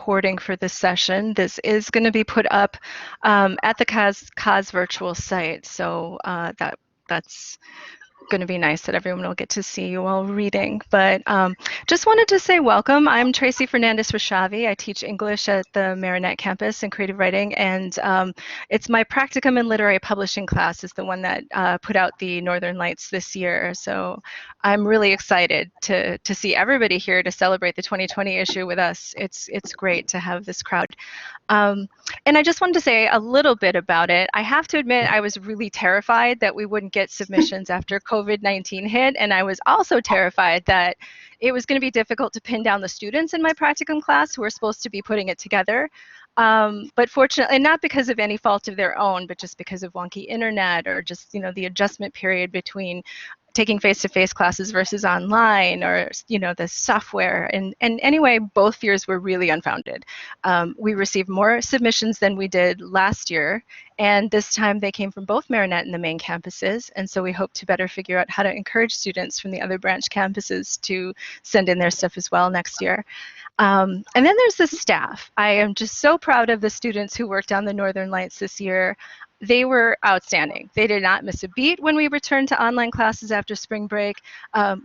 recording for this session. This is going to be put up at the CAS virtual site, so that's going to be nice that everyone will get to see you all reading. But just wanted to say welcome. I'm Tracy Fernandez Rysavy. I teach English at the Marinette campus in creative writing, and it's my practicum in literary publishing class is the one that put out the Northern Lights this year. So I'm really excited to see everybody here to celebrate the 2020 issue with us. It's great to have this crowd. And I just wanted to say a little bit about it. I have to admit, I was really terrified that we wouldn't get submissions after COVID-19 hit, and I was also terrified that it was going to be difficult to pin down the students in my practicum class who were supposed to be putting it together. But fortunately, and not because of any fault of their own, but just because of wonky internet or just, you know, the adjustment period between taking face-to-face classes versus online, or, you know, the software. And anyway, both fears were really unfounded. We received more submissions than we did last year, and this time they came from both Marinette and the main campuses, and so we hope to better figure out how to encourage students from the other branch campuses to send in their stuff as well next year. And then there's the staff. I am just so proud of the students who worked on the Northern Lights this year. They were outstanding. They did not miss a beat when we returned to online classes after spring break.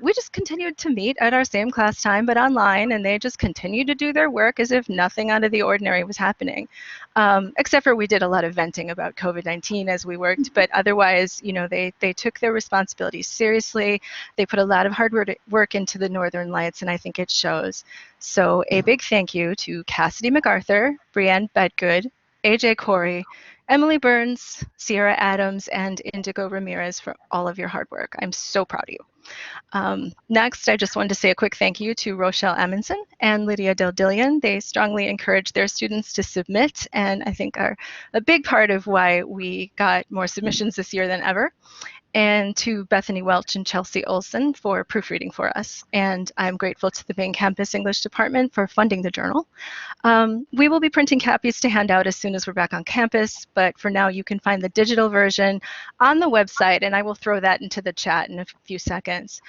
We just continued to meet at our same class time, but online, and they just continued to do their work as if nothing out of the ordinary was happening. Except for we did a lot of venting about COVID-19 as we worked, but otherwise, you know, they took their responsibilities seriously. They put a lot of hard work into the Northern Lights, and I think it shows. So a big thank you to Cassie MacArthur, Brandt Bedgood, AJ Corey, Emily Burns, Sierra Adams, and Indigo Ramirez for all of your hard work. I'm so proud of you. Next, I just wanted to say a quick thank you to Rochelle Adamson and Lydia Dillon. They strongly encourage their students to submit, and I think are a big part of why we got more submissions this year than ever. And to Bethany Welch and Chelsea Olson for proofreading for us. And I'm grateful to the main campus English department for funding the journal. We will be printing copies to hand out as soon as we're back on campus, but for now you can find the digital version on the website, and I will throw that into the chat in a few seconds.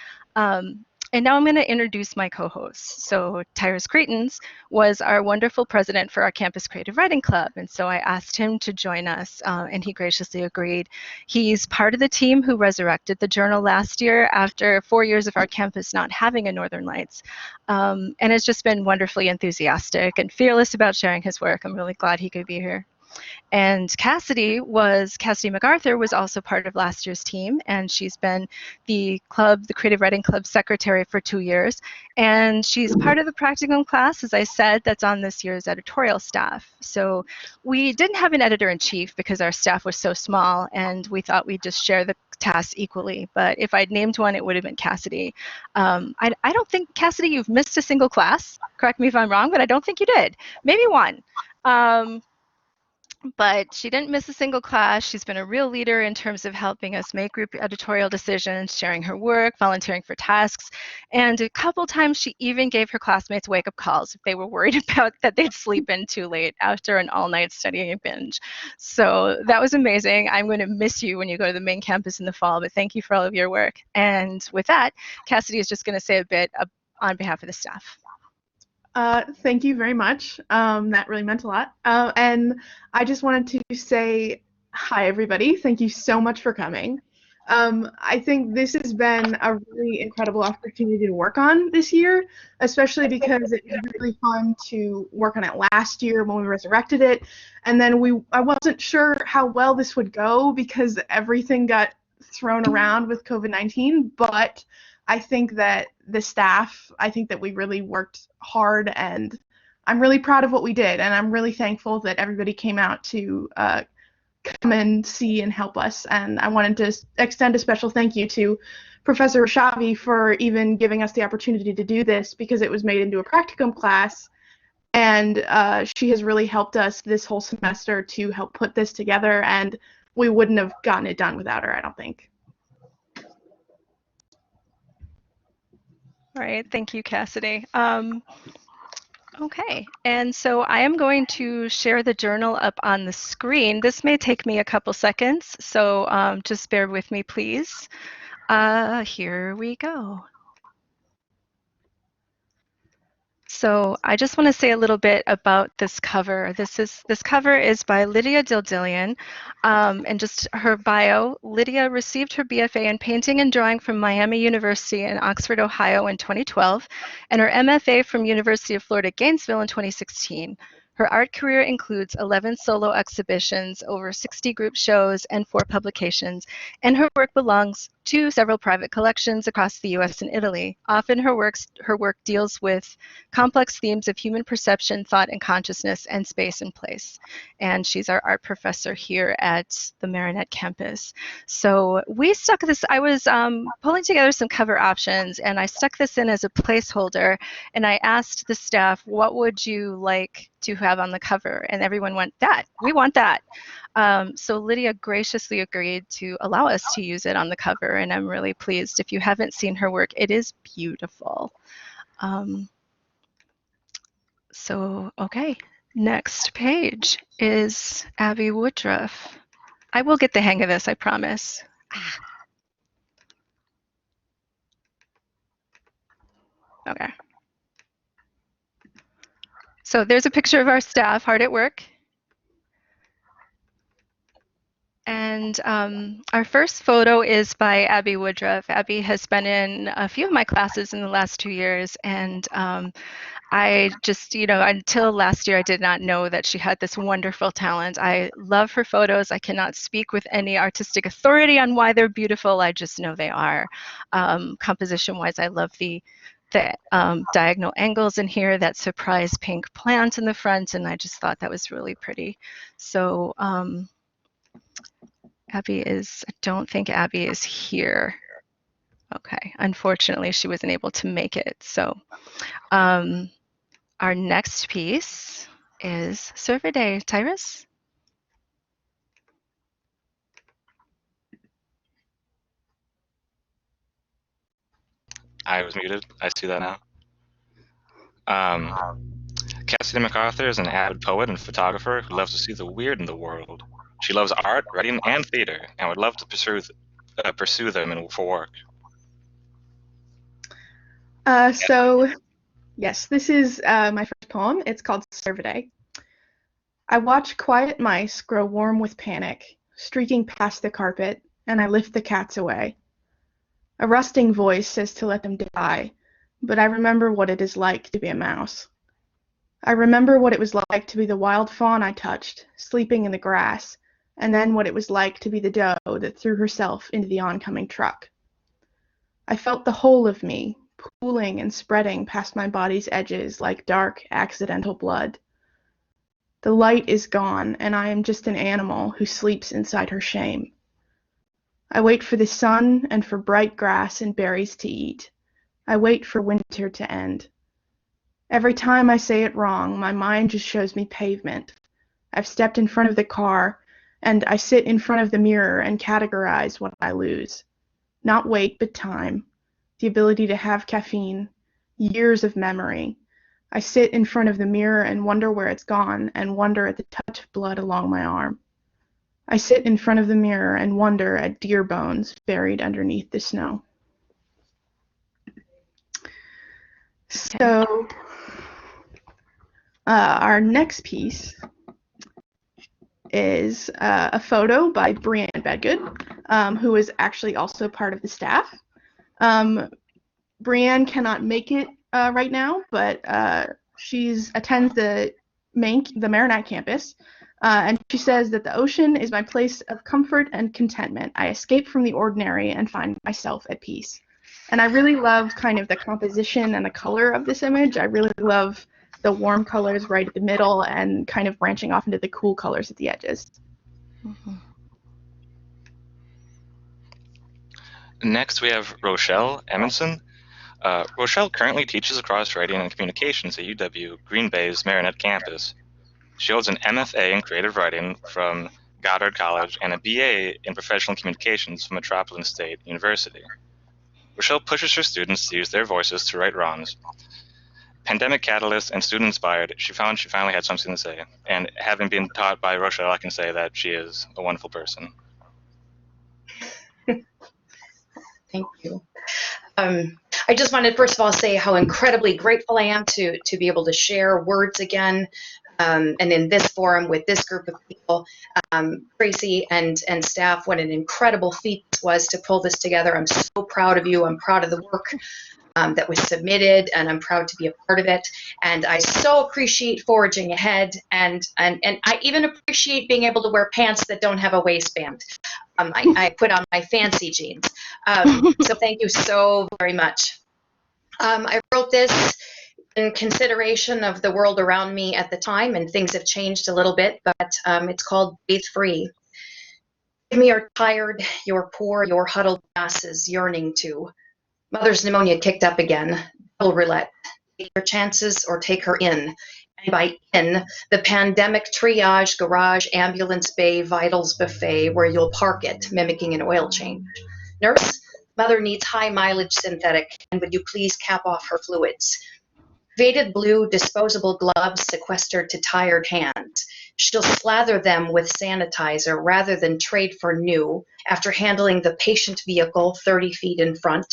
And now I'm going to introduce my co-hosts. So Tyrus Cretons was our wonderful president for our Campus Creative Writing Club, and so I asked him to join us, and he graciously agreed. He's part of the team who resurrected the journal last year after 4 years of our campus not having a Northern Lights, and has just been wonderfully enthusiastic and fearless about sharing his work. I'm really glad he could be here. And Cassie MacArthur was also part of last year's team, and she's been the Creative Writing Club secretary for 2 years. And she's part of the practicum class, as I said, that's on this year's editorial staff. So we didn't have an editor-in-chief because our staff was so small, and we thought we'd just share the tasks equally. But if I'd named one, it would have been Cassie. I don't think, Cassie, you've missed a single class. Correct me if I'm wrong, but I don't think you did. Maybe one. But she didn't miss a single class. She's been a real leader in terms of helping us make group editorial decisions, sharing her work, volunteering for tasks, and a couple times she even gave her classmates wake-up calls if they were worried about that they'd sleep in too late after an all-night studying binge. So that was amazing. I'm going to miss you when you go to the main campus in the fall, but thank you for all of your work. And with that, Cassidy is just going to say a bit on behalf of the staff. Thank you very much. That really meant a lot. And I just wanted to say hi, everybody. Thank you so much for coming. I think this has been a really incredible opportunity to work on this year, especially because it was really fun to work on it last year when we resurrected it. And then I wasn't sure how well this would go because everything got thrown around with COVID-19, but I think that the staff, I think that we really worked hard, and I'm really proud of what we did, and I'm really thankful that everybody came out to come and see and help us. And I wanted to extend a special thank you to Professor Rysavy for even giving us the opportunity to do this, because it was made into a practicum class, and she has really helped us this whole semester to help put this together, and we wouldn't have gotten it done without her, I don't think. All right, thank you, Cassidy. Okay, and so I am going to share the journal up on the screen. This may take me a couple seconds, so just bear with me, please. Here we go. So I just want to say a little bit about this cover. This cover is by Lydia Dillon, and just her bio. Lydia received her BFA in painting and drawing from Miami University in Oxford, Ohio in 2012, and her MFA from University of Florida Gainesville in 2016. Her art career includes 11 solo exhibitions, over 60 group shows, and 4 publications, and her work belongs to several private collections across the US and Italy. Often her work deals with complex themes of human perception, thought and consciousness, and space and place. And she's our art professor here at the Marinette campus. So we stuck this, I was pulling together some cover options, and I stuck this in as a placeholder, and I asked the staff, what would you like to have on the cover? And everyone went, that, we want that. So Lydia graciously agreed to allow us to use it on the cover, and I'm really pleased. If you haven't seen her work, it is beautiful. So, okay, next page is Abby Woodruff. I will get the hang of this, I promise. Okay. So there's a picture of our staff hard at work. And our first photo is by Abby Woodruff. Abby has been in a few of my classes in the last 2 years, and I just, until last year, I did not know that she had this wonderful talent. I love her photos. I cannot speak with any artistic authority on why they're beautiful. I just know they are. Composition-wise, I love the diagonal angles in here, that surprise pink plant in the front, and I just thought that was really pretty. So Abby I don't think Abby is here. Okay, unfortunately, she wasn't able to make it. So our next piece is Survey Day. Tyrus? I was muted. I see that now. Cassie MacArthur is an avid poet and photographer who loves to see the weird in the world. She loves art, writing, and theater, and would love to pursue them for work. So, yes, this is my first poem. It's called Survey Day. I watch quiet mice grow warm with panic, streaking past the carpet, and I lift the cats away. A rusting voice says to let them die, but I remember what it is like to be a mouse. I remember what it was like to be the wild fawn I touched, sleeping in the grass, and then what it was like to be the doe that threw herself into the oncoming truck. I felt the whole of me, pooling and spreading past my body's edges like dark, accidental blood. The light is gone, and I am just an animal who sleeps inside her shame. I wait for the sun and for bright grass and berries to eat. I wait for winter to end. Every time I say it wrong, my mind just shows me pavement. I've stepped in front of the car, and I sit in front of the mirror and categorize what I lose. Not weight, but time. The ability to have caffeine. Years of memory. I sit in front of the mirror and wonder where it's gone, and wonder at the touch of blood along my arm. I sit in front of the mirror and wonder at deer bones buried underneath the snow. So, our next piece is a photo by Brandt Bedgood, who is actually also part of the staff. Brianne cannot make it right now, but she attends the Marinette campus, and she says that the ocean is my place of comfort and contentment. I escape from the ordinary and find myself at peace. And I really love kind of the composition and the color of this image. I really love the warm colors right at the middle and kind of branching off into the cool colors at the edges. Mm-hmm. Next, we have Rochelle Adamson. Rochelle currently teaches across writing and communications at UW Green Bay's Marinette campus. She holds an MFA in creative writing from Goddard College and a BA in professional communications from Metropolitan State University. Rochelle pushes her students to use their voices to right wrongs. Pandemic catalyst and student inspired, she found she finally had something to say. And having been taught by Rochelle, I can say that she is a wonderful person. Thank you. I just wanted, first of all, to say how incredibly grateful I am to be able to share words again, and in this forum with this group of people. Tracy and staff, what an incredible feat this was to pull this together. I'm so proud of you. I'm proud of the work that was submitted, and I'm proud to be a part of it. And I so appreciate foraging ahead, and I even appreciate being able to wear pants that don't have a waistband. I put on my fancy jeans. So thank you so very much. I wrote this in consideration of the world around me at the time, and things have changed a little bit, but it's called Breathe Free. Give me your tired, your poor, your huddled masses yearning to. Mother's pneumonia kicked up again. Double roulette. Take your chances or take her in. And by in, the pandemic triage, garage, ambulance bay, vitals buffet, where you'll park it, mimicking an oil change. Nurse, mother needs high mileage synthetic, and would you please cap off her fluids? Faded blue disposable gloves sequestered to tired hands. She'll slather them with sanitizer rather than trade for new after handling the patient vehicle 30 feet in front.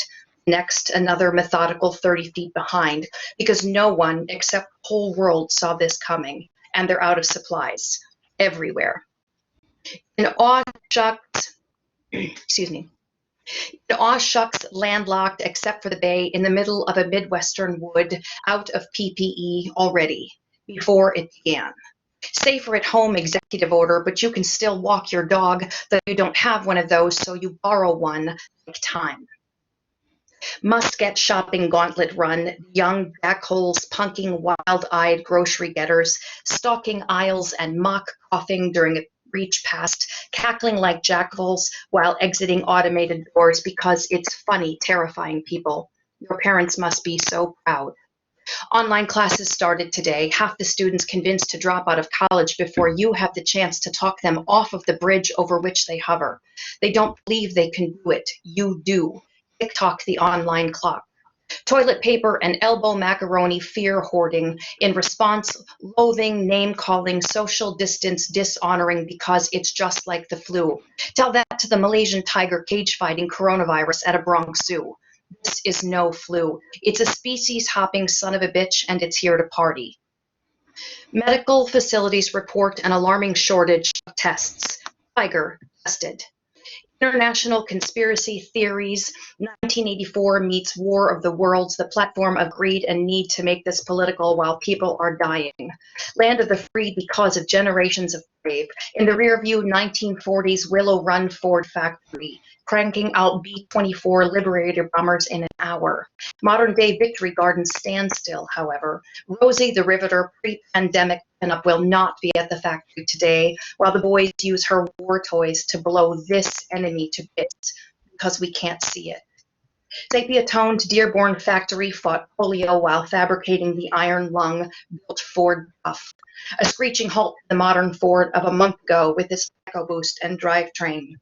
Next, another methodical 30 feet behind, because no one except the whole world saw this coming, and they're out of supplies everywhere. In awe shucks, excuse me. In awe shucks, landlocked except for the bay, in the middle of a Midwestern wood, out of PPE already, before it began. Safer at home executive order, but you can still walk your dog, though you don't have one of those, so you borrow one like time. Must get shopping gauntlet run, young jackholes punking wild-eyed grocery getters, stalking aisles and mock coughing during a reach past, cackling like jackals while exiting automated doors because it's funny, terrifying people. Your parents must be so proud. Online classes started today, half the students convinced to drop out of college before you have the chance to talk them off of the bridge over which they hover. They don't believe they can do it. You do. TikTok the online clock. Toilet paper and elbow macaroni fear hoarding. In response, loathing, name-calling, social distance dishonoring because it's just like the flu. Tell that to the Malaysian tiger cage-fighting coronavirus at a Bronx zoo. This is no flu. It's a species-hopping son of a bitch, and it's here to party. Medical facilities report an alarming shortage of tests. Tiger tested. International conspiracy theories, 1984 meets War of the Worlds, the platform of greed and need to make this political while people are dying. Land of the free because of generations of brave. In the rear view, 1940s Willow Run Ford factory, cranking out B-24 Liberator bombers in an hour. Modern day Victory Garden standstill, however. Rosie the Riveter pre-pandemic pinup will not be at the factory today, while the boys use her war toys to blow this enemy to bits because we can't see it. Sapia-toned Dearborn factory fought polio while fabricating the iron lung built Ford Buff. A screeching halt to the modern Ford of a month ago with its EcoBoost and drivetrain.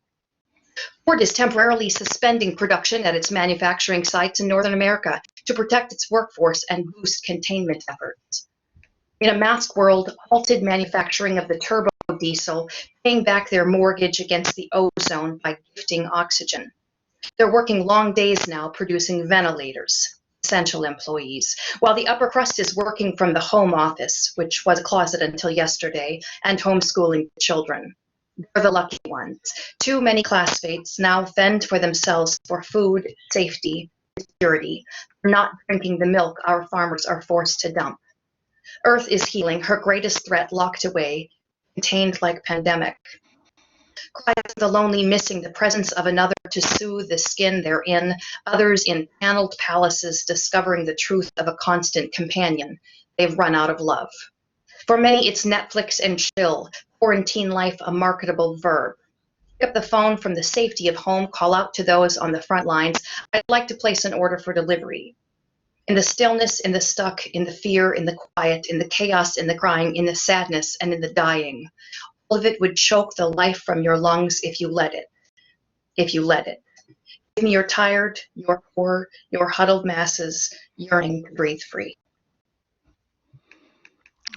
Ford is temporarily suspending production at its manufacturing sites in Northern America to protect its workforce and boost containment efforts. In a mask world, halted manufacturing of the turbo diesel, paying back their mortgage against the ozone by gifting oxygen. They're working long days now producing ventilators, essential employees, while the upper crust is working from the home office, which was a closet until yesterday, and homeschooling children. They're the lucky ones. Too many classmates now fend for themselves for food, safety, security. They're not drinking the milk our farmers are forced to dump. Earth is healing, her greatest threat locked away, contained like pandemic. Cries of the lonely missing the presence of another to soothe the skin they're in, others in paneled palaces discovering the truth of a constant companion. They've run out of love. For many, it's Netflix and chill, quarantine life a marketable verb. Pick up the phone from the safety of home, call out to those on the front lines. I'd like to place an order for delivery. In the stillness, in the stuck, in the fear, in the quiet, in the chaos, in the crying, in the sadness, and in the dying. All of it would choke the life from your lungs if you let it. If you let it. Give me your tired, your poor, your huddled masses yearning to breathe free.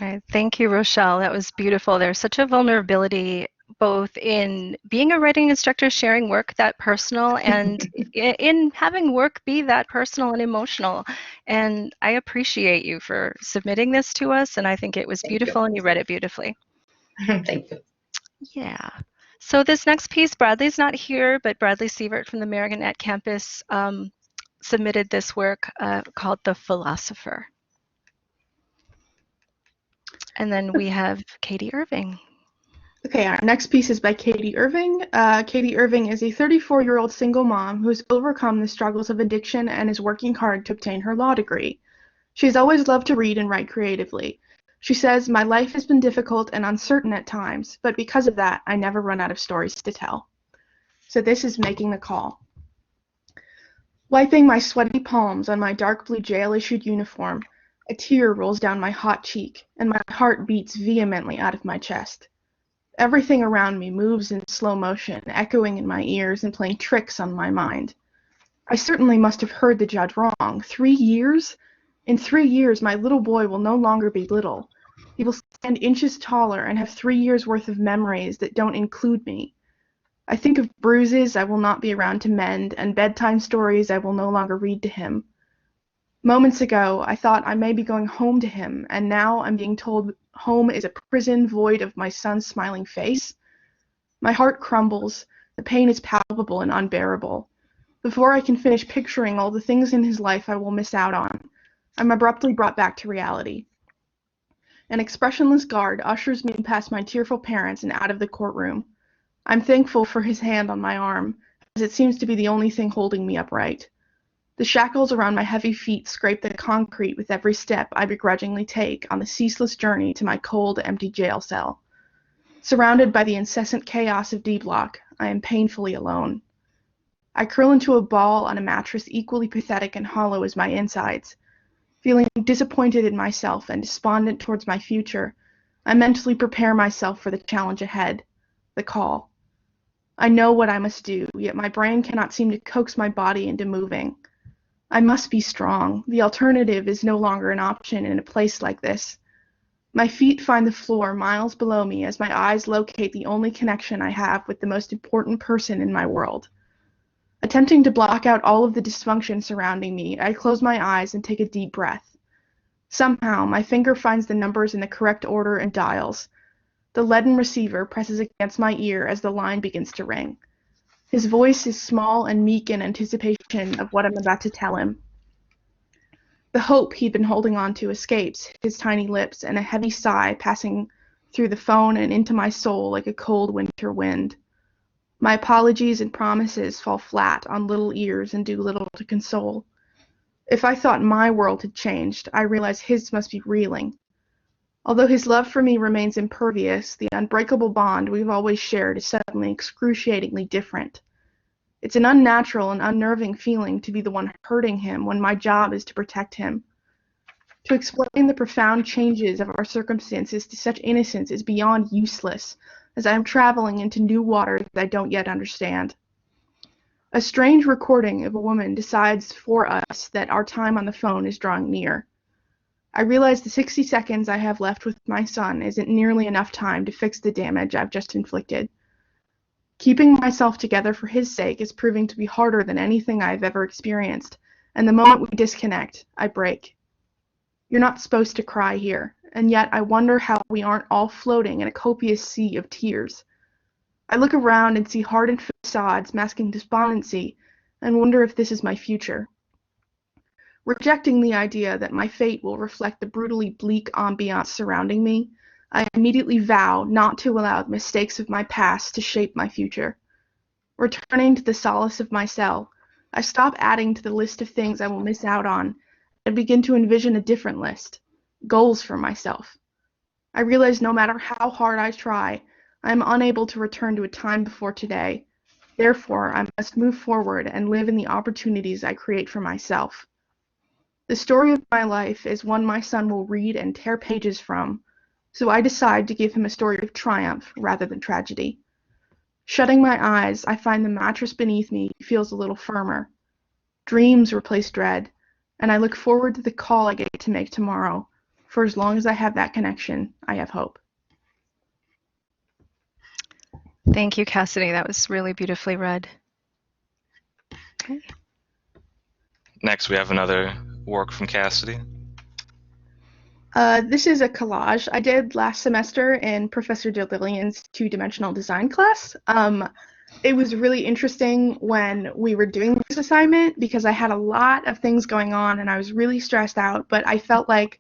All right. Thank you, Rochelle. That was beautiful. There's such a vulnerability both in being a writing instructor, sharing work that personal, and in having work be that personal and emotional. And I appreciate you for submitting this to us, and I think it was beautiful, and you read it beautifully. Thank you. Yeah. So this next piece, Bradley's not here, but Bradley Sievert from the Marionette Campus submitted this work called The Philosopher. And then we have Katie Irving. Okay, our next piece is by Katie Irving. Katie Irving is a 34-year-old single mom who has overcome the struggles of addiction and is working hard to obtain her law degree. She's always loved to read and write creatively. She says, "My life has been difficult and uncertain at times, but because of that, I never run out of stories to tell." So this is Making the Call. Wiping my sweaty palms on my dark blue jail-issued uniform, a tear rolls down my hot cheek, and my heart beats vehemently out of my chest. Everything around me moves in slow motion, echoing in my ears and playing tricks on my mind. I certainly must have heard the judge wrong. 3 years? In 3 years, my little boy will no longer be little. He will stand inches taller and have 3 years' worth of memories that don't include me. I think of bruises I will not be around to mend, and bedtime stories I will no longer read to him. Moments ago, I thought I may be going home to him, and now I'm being told home is a prison void of my son's smiling face. My heart crumbles. The pain is palpable and unbearable. Before I can finish picturing all the things in his life I will miss out on, I'm abruptly brought back to reality. An expressionless guard ushers me past my tearful parents and out of the courtroom. I'm thankful for his hand on my arm, as it seems to be the only thing holding me upright. The shackles around my heavy feet scrape the concrete with every step I begrudgingly take on the ceaseless journey to my cold, empty jail cell. Surrounded by the incessant chaos of D-Block, I am painfully alone. I curl into a ball on a mattress equally pathetic and hollow as my insides. Feeling disappointed in myself and despondent towards my future, I mentally prepare myself for the challenge ahead, the call. I know what I must do, yet my brain cannot seem to coax my body into moving. I must be strong. The alternative is no longer an option in a place like this. My feet find the floor miles below me as my eyes locate the only connection I have with the most important person in my world. Attempting to block out all of the dysfunction surrounding me, I close my eyes and take a deep breath. Somehow, my finger finds the numbers in the correct order and dials. The leaden receiver presses against my ear as the line begins to ring. His voice is small and meek in anticipation of what I'm about to tell him. The hope he'd been holding on to escapes his tiny lips, and a heavy sigh passing through the phone and into my soul like a cold winter wind. My apologies and promises fall flat on little ears and do little to console. If I thought my world had changed, I realize his must be reeling. Although his love for me remains impervious, the unbreakable bond we've always shared is suddenly excruciatingly different. It's an unnatural and unnerving feeling to be the one hurting him when my job is to protect him. To explain the profound changes of our circumstances to such innocence is beyond useless, as I am traveling into new waters I don't yet understand. A strange recording of a woman decides for us that our time on the phone is drawing near. I realize the 60 seconds I have left with my son isn't nearly enough time to fix the damage I've just inflicted. Keeping myself together for his sake is proving to be harder than anything I've ever experienced, and the moment we disconnect, I break. You're not supposed to cry here, and yet I wonder how we aren't all floating in a copious sea of tears. I look around and see hardened facades masking despondency, and wonder if this is my future. Rejecting the idea that my fate will reflect the brutally bleak ambiance surrounding me, I immediately vow not to allow the mistakes of my past to shape my future. Returning to the solace of my cell, I stop adding to the list of things I will miss out on and begin to envision a different list, goals for myself. I realize no matter how hard I try, I am unable to return to a time before today. Therefore, I must move forward and live in the opportunities I create for myself. The story of my life is one my son will read and tear pages from, so I decide to give him a story of triumph rather than tragedy. Shutting my eyes, I find the mattress beneath me feels a little firmer. Dreams replace dread, and I look forward to the call I get to make tomorrow. For as long as I have that connection, I have hope. Thank you, Cassidy. That was really beautifully read. Okay. Next, we have another work from Cassidy. This is a collage I did last semester in Professor Dillon's two-dimensional design class. It was really interesting when we were doing this assignment because I had a lot of things going on and I was really stressed out, but I felt like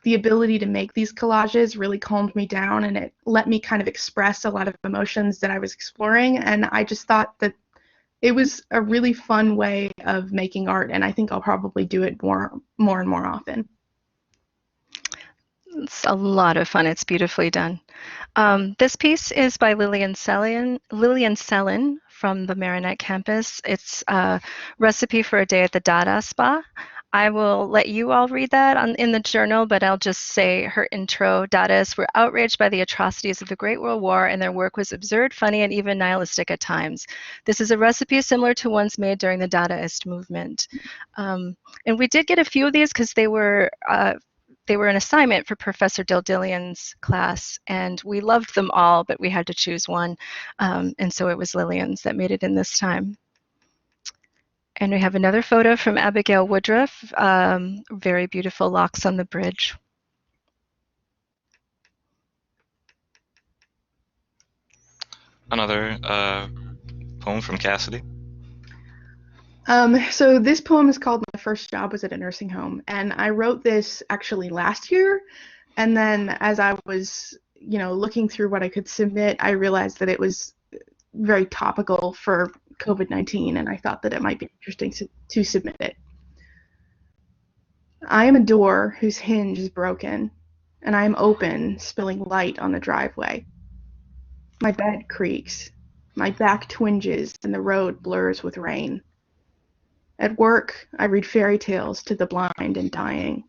the ability to make these collages really calmed me down and it let me kind of express a lot of emotions that I was exploring, and I just thought that it was a really fun way of making art, and I think I'll probably do it more and more often. It's a lot of fun. It's beautifully done. This piece is by Lillian Sellin from the Marinette campus. It's a recipe for a day at the Dada Spa. I will let you all read that in the journal, but I'll just say her intro. Dadaists were outraged by the atrocities of the Great World War, and their work was absurd, funny, and even nihilistic at times. This is a recipe similar to ones made during the Dadaist movement. And we did get a few of these because they were an assignment for Professor Dillon's class, and we loved them all, but we had to choose one, and so it was Lillian's that made it in this time. And we have another photo from Abigail Woodruff, very beautiful locks on the bridge. Another poem from Cassidy. So this poem is called My First Job Was at a Nursing Home, and I wrote this actually last year, and then as I was, looking through what I could submit, I realized that it was very topical for COVID-19, and I thought that it might be interesting to submit it. I am a door whose hinge is broken, and I am open, spilling light on the driveway. My bed creaks, my back twinges, and the road blurs with rain. At work, I read fairy tales to the blind and dying.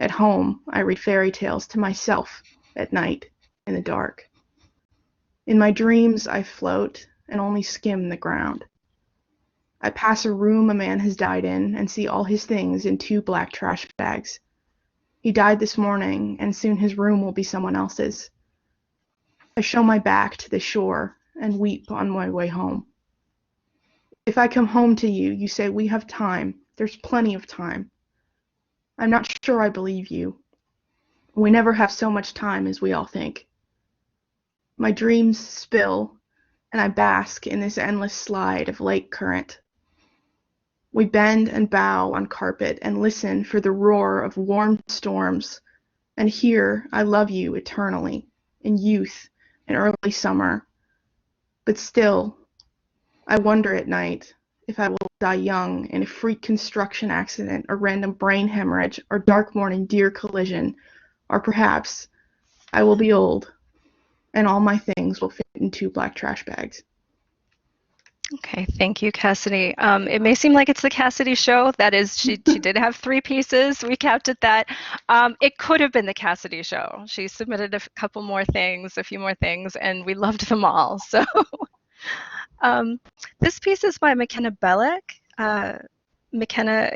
At home, I read fairy tales to myself at night in the dark. In my dreams, I float and only skim the ground. I pass a room a man has died in and see all his things in 2 black trash bags. He died this morning, and soon his room will be someone else's. I show my back to the shore and weep on my way home. If I come home to you, you say, we have time. There's plenty of time. I'm not sure I believe you. We never have so much time as we all think. My dreams spill, and I bask in this endless slide of lake current. We bend and bow on carpet and listen for the roar of warm storms, and here I love you eternally, in youth and early summer. But still, I wonder at night if I will die young in a freak construction accident or random brain hemorrhage or dark morning deer collision, or perhaps I will be old and all my things will fit in 2 black trash bags. Okay, thank you, Cassidy. It may seem like it's the Cassidy show. That is, she did have 3 pieces. We counted that. It could have been the Cassidy show. She submitted a few more things, and we loved them all. So this piece is by McKenna Belek. McKenna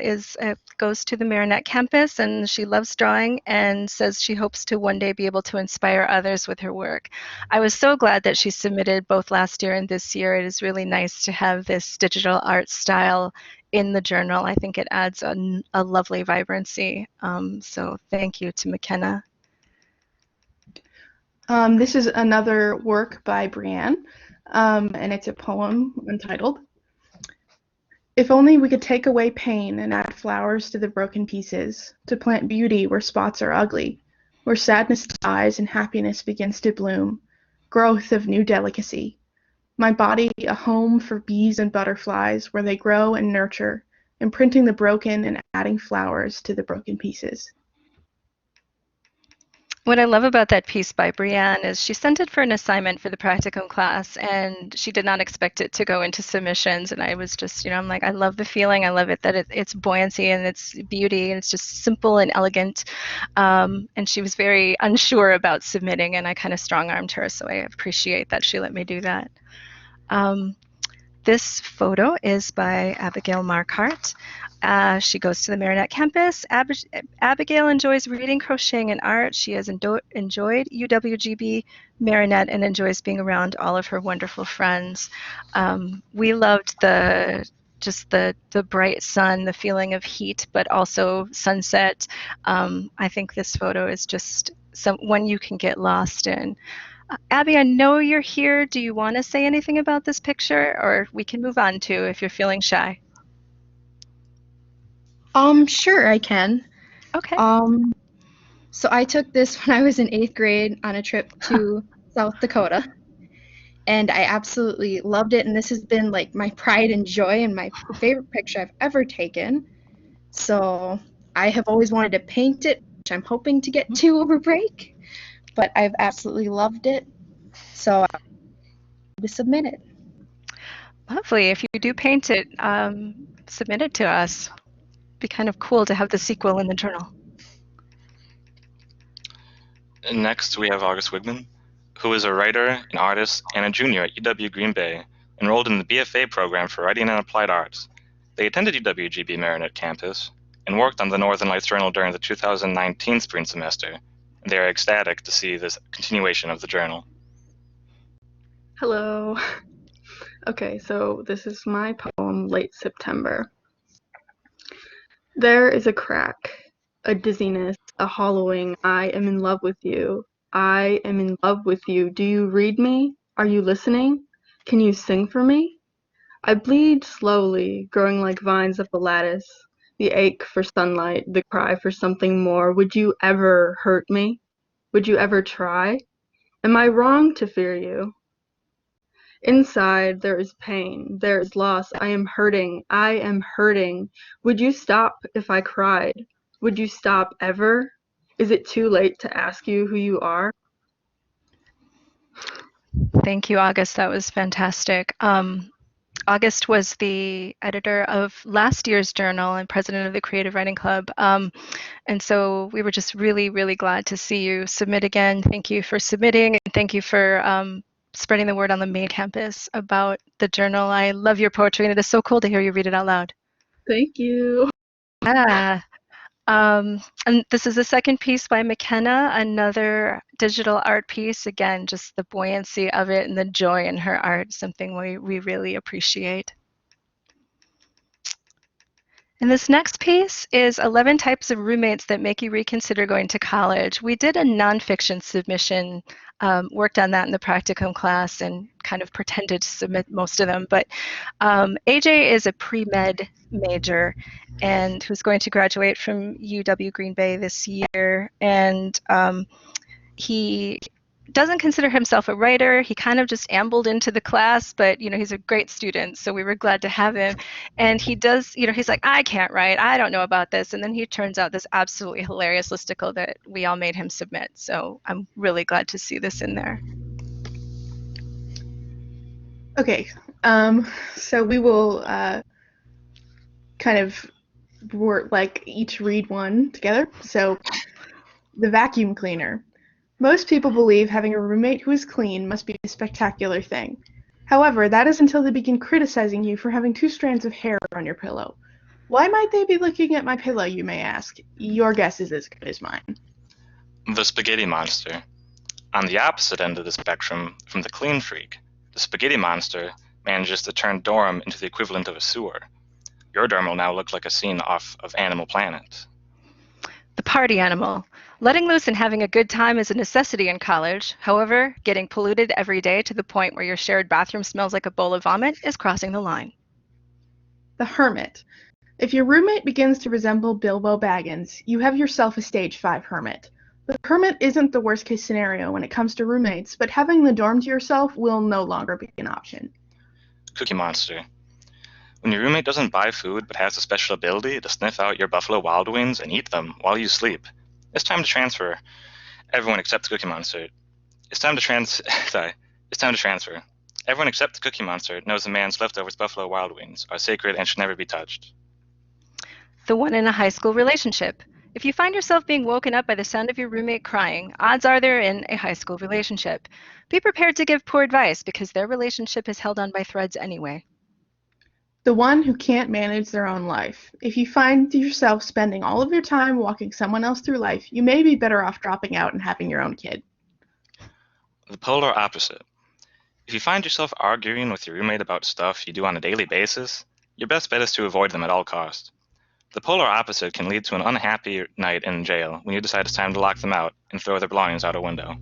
goes to the Marinette campus, and she loves drawing and says she hopes to one day be able to inspire others with her work. I was so glad that she submitted both last year and this year. It is really nice to have this digital art style in the journal. I think it adds a lovely vibrancy. So thank you to McKenna. This is another work by Brienne, and it's a poem entitled, If only we could take away pain and add flowers to the broken pieces, to plant beauty where spots are ugly, where sadness dies and happiness begins to bloom, growth of new delicacy. My body a home for bees and butterflies where they grow and nurture, imprinting the broken and adding flowers to the broken pieces. What I love about that piece by Brienne is she sent it for an assignment for the practicum class, and she did not expect it to go into submissions. And I was just, I'm like, I love the feeling. I love it that it's buoyancy and it's beauty, and it's just simple and elegant. And she was very unsure about submitting, and I kind of strong-armed her, so I appreciate that she let me do that. This photo is by Abigail Marquart. She goes to the Marinette campus. Abigail enjoys reading, crocheting, and art. She has enjoyed UWGB Marinette and enjoys being around all of her wonderful friends. We loved the bright sun, the feeling of heat, but also sunset. I think this photo is just one you can get lost in. Abby, I know you're here. Do you want to say anything about this picture, or we can move on to if you're feeling shy? Sure, I can. Okay. So I took this when I was in 8th grade on a trip to South Dakota, and I absolutely loved it. And this has been like my pride and joy and my favorite picture I've ever taken. So I have always wanted to paint it, which I'm hoping to get to over break, but I've absolutely loved it. So I'm to submit it. Lovely. If you do paint it, submit it to us. Be kind of cool to have the sequel in the journal. And next, we have August Wigman, who is a writer, an artist, and a junior at UW Green Bay, enrolled in the BFA program for Writing and Applied Arts. They attended UWGB Marinette campus and worked on the Northern Lights Journal during the 2019 spring semester. And they are ecstatic to see this continuation of the journal. Hello. Okay, so this is my poem, Late September. There is a crack, a dizziness, a hollowing. I am in love with you. I am in love with you. Do you read me? Are you listening? Can you sing for me? I bleed slowly, growing like vines up a lattice. The ache for sunlight, the cry for something more. Would you ever hurt me? Would you ever try? Am I wrong to fear you? Inside there is pain, there is loss. I am hurting. I am hurting. Would you stop if I cried? Would you stop ever? Is it too late to ask you who you are? Thank you, August. That was fantastic. August was the editor of last year's journal and president of the Creative Writing Club. And so we were just really, really glad to see you submit again. Thank you for submitting, and thank you for spreading the word on the main campus about the journal. I love your poetry, and it is so cool to hear you read it out loud. Thank you. Yeah. And this is the second piece by McKenna, another digital art piece. Again, just the buoyancy of it and the joy in her art, something we really appreciate. And this next piece is 11 types of roommates that make you reconsider going to college. We did a nonfiction submission, worked on that in the practicum class and kind of pretended to submit most of them. But AJ is a pre-med major and who's going to graduate from UW Green Bay this year. And he doesn't consider himself a writer. He kind of just ambled into the class, but he's a great student, so we were glad to have him. And he does, he's like, I can't write, I don't know about this. And then he turns out this absolutely hilarious listicle that we all made him submit. So I'm really glad to see this in there. Okay, so we will kind of each read one together. So, the vacuum cleaner. Most people believe having a roommate who is clean must be a spectacular thing. However, that is until they begin criticizing you for having 2 strands of hair on your pillow. Why might they be looking at my pillow, you may ask? Your guess is as good as mine. The spaghetti monster. On the opposite end of the spectrum from the clean freak, the spaghetti monster manages to turn Durham into the equivalent of a sewer. Your dorm will now look like a scene off of Animal Planet. The party animal. Letting loose and having a good time is a necessity in college. However, getting polluted every day to the point where your shared bathroom smells like a bowl of vomit is crossing the line. The hermit. If your roommate begins to resemble Bilbo Baggins, you have yourself a stage 5 hermit. The hermit isn't the worst case scenario when it comes to roommates, but having the dorm to yourself will no longer be an option. Cookie monster. When your roommate doesn't buy food but has a special ability to sniff out your Buffalo Wild Wings and eat them while you sleep, it's time to transfer. Everyone except the Cookie Monster. It's time to transfer. Everyone except the Cookie Monster knows the man's leftovers Buffalo Wild Wings are sacred and should never be touched. The one in a high school relationship. If you find yourself being woken up by the sound of your roommate crying, odds are they're in a high school relationship. Be prepared to give poor advice because their relationship is held on by threads anyway. The one who can't manage their own life. If you find yourself spending all of your time walking someone else through life, you may be better off dropping out and having your own kid. The polar opposite. If you find yourself arguing with your roommate about stuff you do on a daily basis, your best bet is to avoid them at all costs. The polar opposite can lead to an unhappy night in jail when you decide it's time to lock them out and throw their belongings out a window.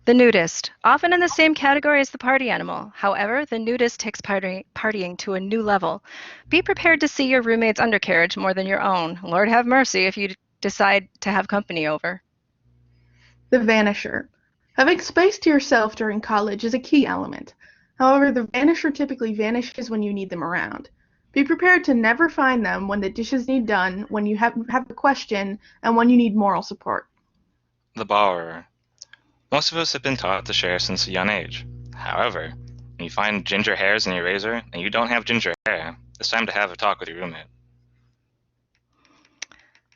The nudist, often in the same category as the party animal. However, the nudist takes partying to a new level. Be prepared to see your roommate's undercarriage more than your own. Lord have mercy if you decide to have company over. The vanisher. Having space to yourself during college is a key element. However, the vanisher typically vanishes when you need them around. Be prepared to never find them when the dishes need done, when you have a question, and when you need moral support. The borrower. Most of us have been taught to share since a young age. However, when you find ginger hairs in your razor and you don't have ginger hair, it's time to have a talk with your roommate.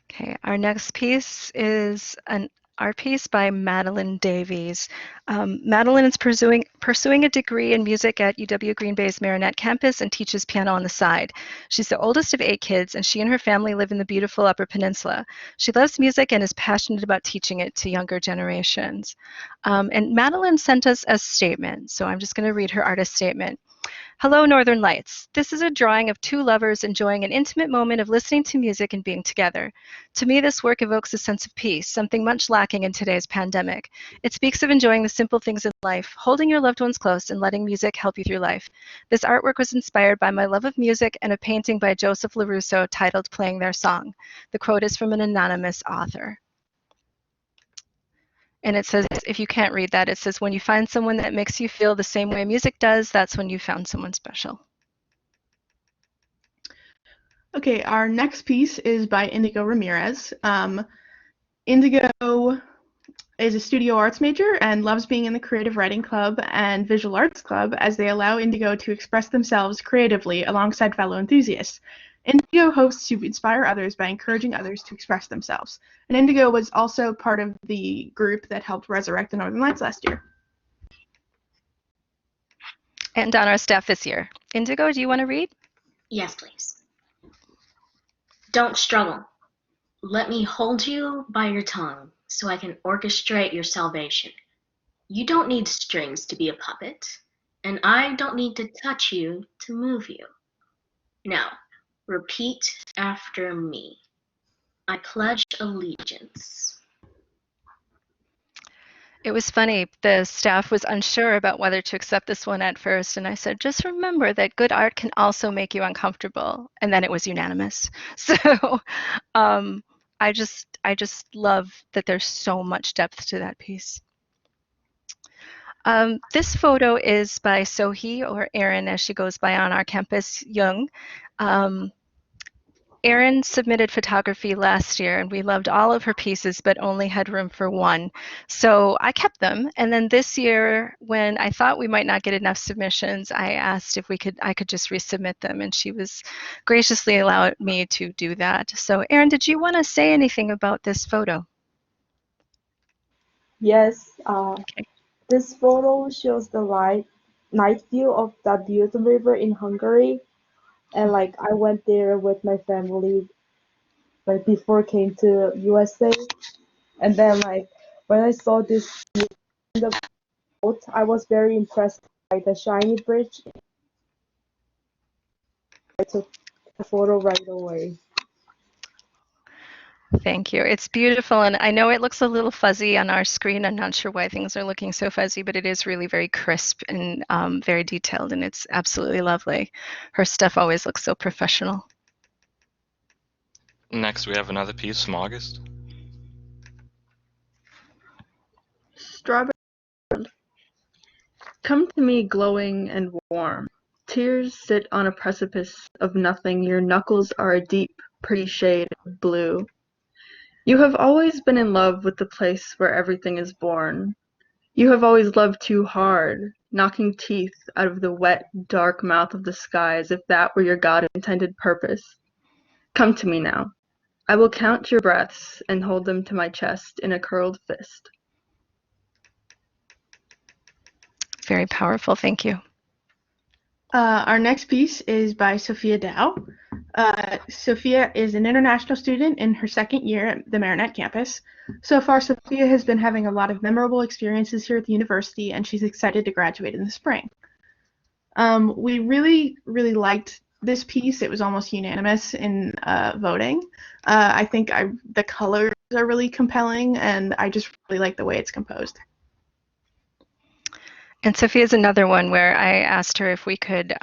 Okay, our next piece is an art piece by Madeline Davies. Madeline is pursuing a degree in music at UW Green Bay's Marinette campus and teaches piano on the side. She's the oldest of 8 kids, and she and her family live in the beautiful Upper Peninsula. She loves music and is passionate about teaching it to younger generations. And Madeline sent us a statement, so I'm just going to read her artist statement. Hello, Northern Lights. This is a drawing of 2 lovers enjoying an intimate moment of listening to music and being together. To me, this work evokes a sense of peace, something much lacking in today's pandemic. It speaks of enjoying the simple things in life, holding your loved ones close, and letting music help you through life. This artwork was inspired by my love of music and a painting by Joseph LaRusso titled Playing Their Song. The quote is from an anonymous author. And it says, if you can't read that, it says, when you find someone that makes you feel the same way music does, that's when you found someone special. Okay, our next piece is by Indigo Ramirez. Indigo is a studio arts major and loves being in the Creative Writing Club and Visual Arts Club as they allow Indigo to express themselves creatively alongside fellow enthusiasts. Indigo hopes to inspire others by encouraging others to express themselves. And Indigo was also part of the group that helped resurrect the Northern Lights last year. And on our staff this year. Indigo, do you want to read? Yes, please. Don't struggle. Let me hold you by your tongue so I can orchestrate your salvation. You don't need strings to be a puppet, and I don't need to touch you to move you. Now, repeat after me. I pledge allegiance. It was funny. The staff was unsure about whether to accept this one at first, and I said, just remember that good art can also make you uncomfortable. And then it was unanimous. So I just love that there's so much depth to that piece. This photo is by Sohee, or Aaron as she goes by on our campus, Young. Aaron submitted photography last year, and we loved all of her pieces, but only had room for one. So I kept them, and then this year, when I thought we might not get enough submissions, I asked if I could just resubmit them, and she was graciously allowed me to do that. So Aaron, did you want to say anything about this photo? Yes, Okay. this photo shows the night view of the Dude River in Hungary. And like I went there with my family like before I came to USA. And then like when I saw this view in the boat, I was very impressed by the shiny bridge. I took the photo right away. Thank you. It's beautiful, and I know it looks a little fuzzy on our screen. I'm not sure why things are looking so fuzzy, but it is really very crisp and very detailed, and it's absolutely lovely. Her stuff always looks so professional. Next, we have another piece from August. Strawberry. Come to me glowing and warm. Tears sit on a precipice of nothing. Your knuckles are a deep, pretty shade of blue. You have always been in love with the place where everything is born. You have always loved too hard, knocking teeth out of the wet, dark mouth of the sky as if that were your God-intended purpose. Come to me now. I will count your breaths and hold them to my chest in a curled fist. Very powerful. Thank you. Our next piece is by Sofia Dow. Sofia is an international student in her second year at the Marinette campus. So far, Sofia has been having a lot of memorable experiences here at the university, and she's excited to graduate in the spring. We really, really liked this piece. It was almost unanimous in voting. I think the colors are really compelling, and I just really like the way it's composed. And Sophia's another one where I asked her if we could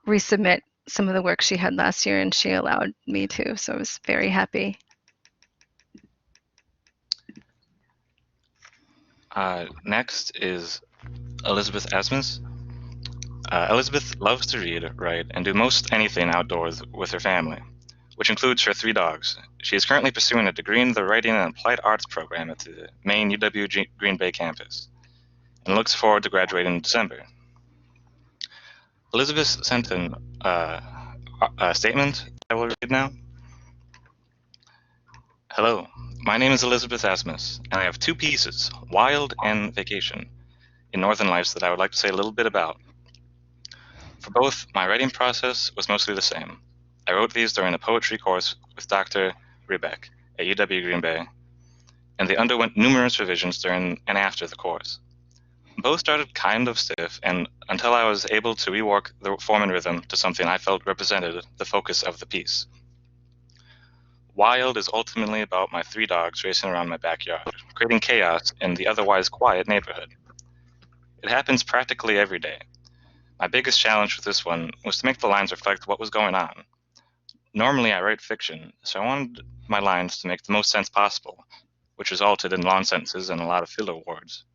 resubmit some of the work she had last year, and she allowed me to, so I was very happy. Next is Elizabeth Asmus. Elizabeth loves to read, write, and do most anything outdoors with her family, which includes her 3 dogs. She is currently pursuing a degree in the Writing and Applied Arts program at the main UW Green Bay campus, and looks forward to graduating in December. Elizabeth sent a statement I will read now. Hello, my name is Elizabeth Asmus, and I have 2 pieces, Wild and Vacation, in Northern Lights that I would like to say a little bit about. For both, my writing process was mostly the same. I wrote these during a poetry course with Dr. Rybak at UW Green Bay, and they underwent numerous revisions during and after the course. Both started kind of stiff, and until I was able to rework the form and rhythm to something I felt represented the focus of the piece. Wild is ultimately about my 3 dogs racing around my backyard, creating chaos in the otherwise quiet neighborhood. It happens practically every day. My biggest challenge with this one was to make the lines reflect what was going on. Normally I write fiction, so I wanted my lines to make the most sense possible, which resulted in long sentences and a lot of filler words.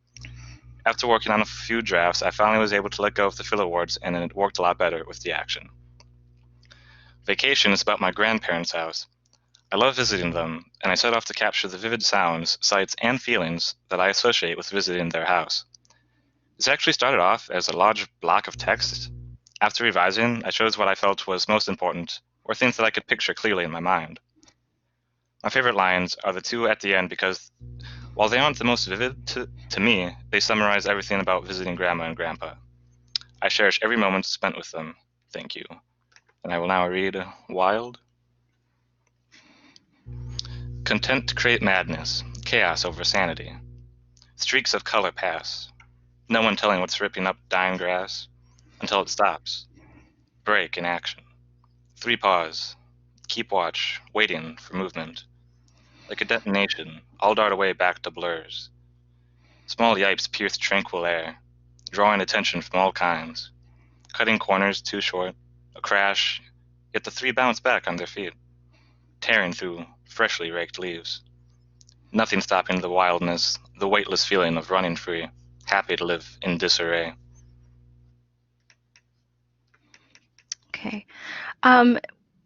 After working on a few drafts, I finally was able to let go of the filler words, and it worked a lot better with the action. Vacation is about my grandparents' house. I love visiting them, and I set off to capture the vivid sounds, sights, and feelings that I associate with visiting their house. This actually started off as a large block of text. After revising, I chose what I felt was most important, or things that I could picture clearly in my mind. My favorite lines are the 2 at the end because, while they aren't the most vivid to me, they summarize everything about visiting Grandma and Grandpa. I cherish every moment spent with them. Thank you. And I will now read Wild. Content to create madness, chaos over sanity. Streaks of color pass. No one telling what's ripping up dying grass until it stops. Break in action. 3 pause. Keep watch, waiting for movement. Like a detonation, all dart away back to blurs. Small yipes pierce tranquil air, drawing attention from all kinds. Cutting corners too short, a crash, yet the 3 bounce back on their feet, tearing through freshly raked leaves. Nothing stopping the wildness, the weightless feeling of running free, happy to live in disarray. Okay.